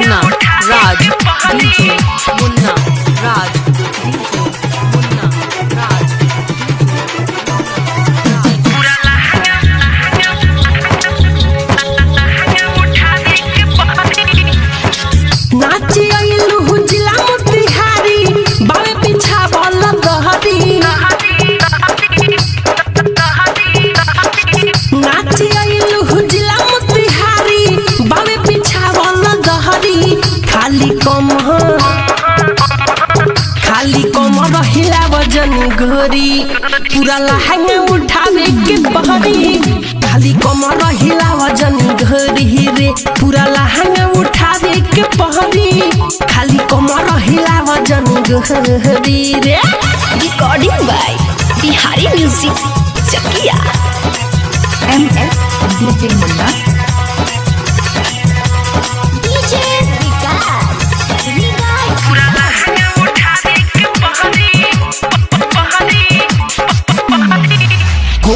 मुन्ना राज DJ मुन्ना राज DJ मुन्ना राज नाची आइलू हुजिला मोतिहारी बावे पीछा बल दहरी नाची आइलू हुजिला मोतिहारी बावे पीछा बल दहरी खाली कम रहिला वजन घोरी पूरा लहंगा उठावे के बहरी खाली कम रहिला वजन घोरी रे पूरा लहंगा उठावे के बहरी खाली कम रहिला वजन घोरी रे। Recording by Bihari music Chakiya MS DJ Munna DJ Vikas पूरा लहंगा उठावे के बहरी हो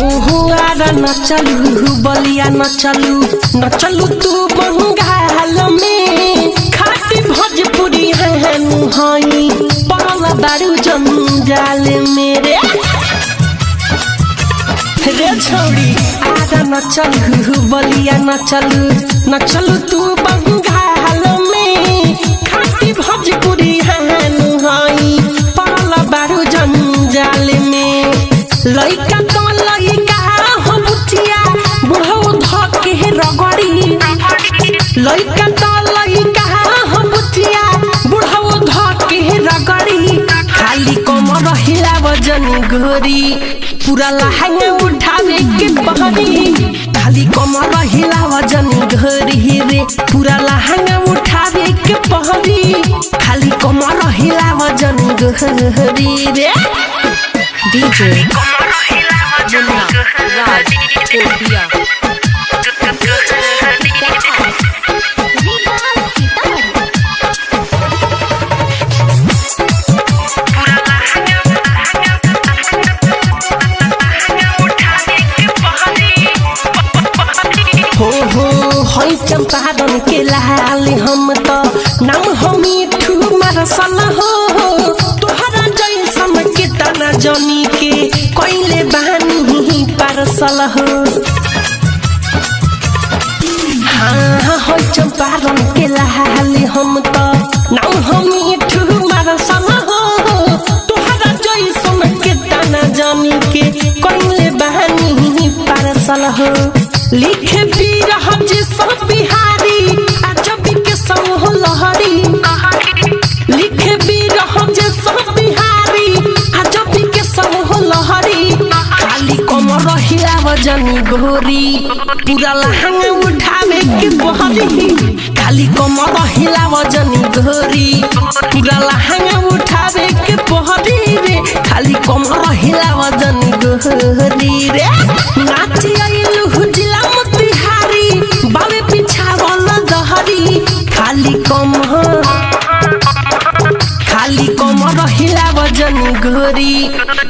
आरा न चलू बलिया न चलू तू बंगाल में खाती भोजपुरी है नुहाई पड़ल दारू जंजाल मेरे रे छोड़ी आरा न चलू बलिया न चलू तू बंगाल में खाती भोजपुरी है नुहाई पड़ल दारू जंजाल में लइका तो लइका हो बुचिया बुढ़ऊ धके रगड़ी लइका तो लइका हो बुचिया बुढ़ऊ धके रगड़ी खाली कम रहिला वजन घोरी पूरा लहंगा उठावे के बहरी खाली कम रहिला वजन घोरी रे पूरा लहंगा उठावे के बहरी खाली कम रहिला वजन घोरी रे। डीजे मुन्ना राज कोटिया हो हई चंपारण के लाल हम तो नाम हम मिठू मरसल हो तोहरा जैसन के तना जनी के कोइले बानी पारसल हो हाँ हई चंपारण के लाल हम तो नाम हम मिठू मरसल हो तोहरा जैसन के तना जनी के कोइले बानी पारसल हो लिखे पीर हज सब बिहारी अजबी के समूह लहरी लिखे पीर हज सब बिहारी अजबी के समूह लहरी खाली कम रहिला वजन घोरी पूरा लहंगा उठावे के बहरी खाली कम रहिला वजन घोरी पूरा लहंगा उठावे के बहरी रे खाली कम रहिला वजन घोरी रे। नाची आइलू हुजिला मोतिहारी बावे पीछा बल दहरी खाली कम रहिला वजन घोरी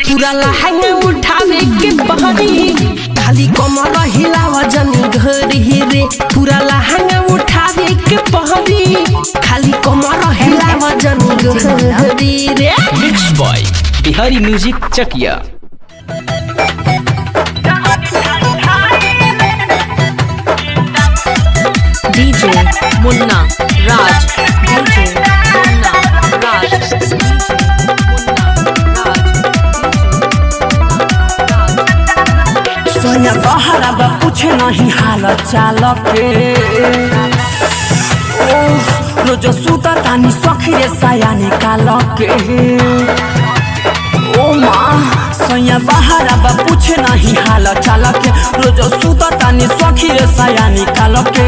पूरा लहंगा उठावे के बहरी खाली कम रहिला वजन घोरी रे पूरा लहंगा उठावे के बहरी खाली कम रहिला वजन घोरी रे। मिक्स बॉय बिहारी म्यूजिक चकिया डीजे मुन्ना राज डीजे मुन्ना राज सोया बहरा बा पूछे नहीं हाल चाल के ओ रोज सुता तानी सखिरे साया निकाल के ओ माँ सोया बहरा बा पूछे नहीं हाल चाल के रोज सुता तानी सखिरे साया निकाल के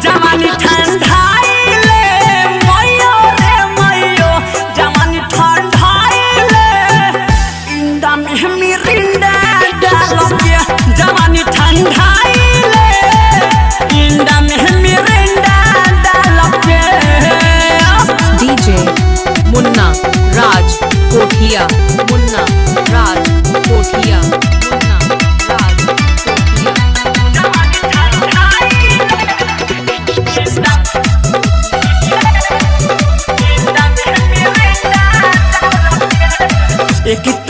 जवानी ठंडाइले मैयो रे मैयो जवानी ठंडाइले इंदा में मिरिंडा डाल के जवानी ठंडाइले इंदा में मिरिंडा डाल के। डीजे मुन्ना राज कोठिया मुन्ना राज कोठिया मुन्ना राज कोठिया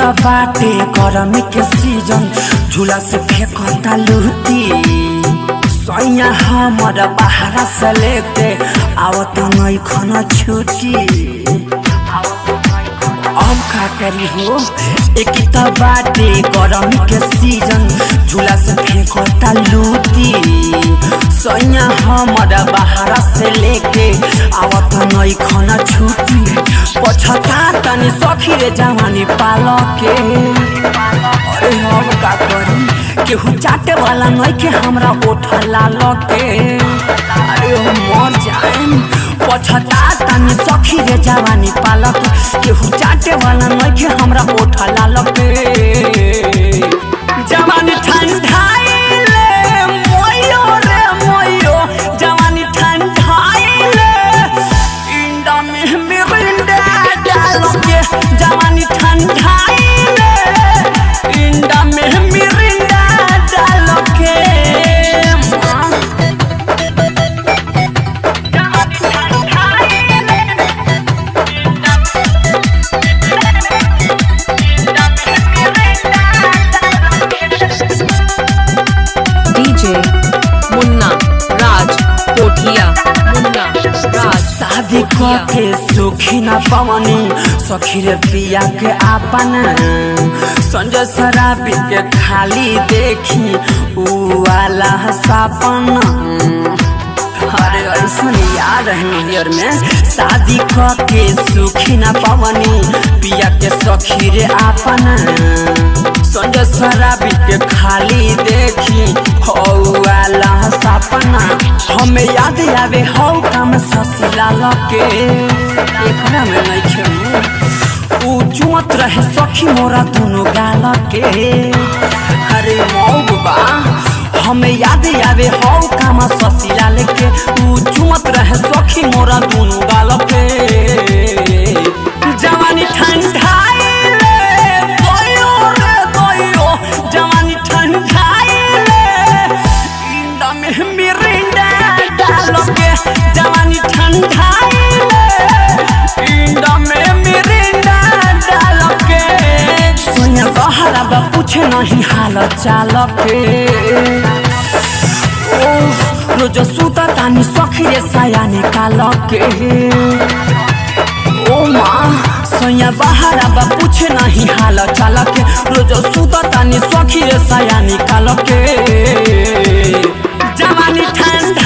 त बाटे गरमी के सीजन झूला से फेंकता लूटी सैया हमर बाहर से लेते आवत नहीं खाना छुट्टी अब का करी हो एक त बाटे गरमी के सीजन झूला से फेंकता लूटी सैया हमर बाहर से लेके आवत नहीं खाना छुट्टी पछता तनी सखी रे जवानी पाल के अरे हम का करी केहू चाटे वाला नहीं के हमरा ओठ लाल के अरे हम मर जाएम पछता तनी सखी रे जवानी पाल के केहू चाटे वाला नहीं के हमरा ओठ लाल के जवानी ठंडाइले मोयो रे मोयो जवानी ठंडाइले इंडा में मिरिंडा डालो के जवानी ठंडाइले इंडा में मिरिंडा डालो के जवानी ठंडाइले DJ मुन्ना राज कोठिया मुन्ना राज शादी के सुखी न पवनी सखी रे पिया के आपन संजय शराबी के खाली देखी उ वाला सपन अरे ऐसा याद है नजर में शादी के सुखी न पवनी पिया के सखी रे आपन संजय शराबी के खाली देखी हो वाला सपना हमें याद आवे हो काम ससुरा लके एकरा में नहीं खेलू ऊ चुमत रहे सखी मोरा दोनों गाल के अरे मौबा हमें याद आवे हो काम ससुरा लेके ऊ चुमत रहे सखी मोरा दोनों गाल के जवानी ठंडाइले गयो रे गयो जवानी ठंडाइले इंडा में मिरिंडा डालो के जवानी ठंडाइले इंडा में मिरिंडा डालो के सोनिया बहरा बा पूछे नहीं हाल चाल के ओ रोज सुता तानी सखी रे साया निकाल के ओ माँ सोया बाहर बा पूछे नहीं हाल चाल के रोज सुता तानी सखी रे साया निकाल के जवानी ठंडा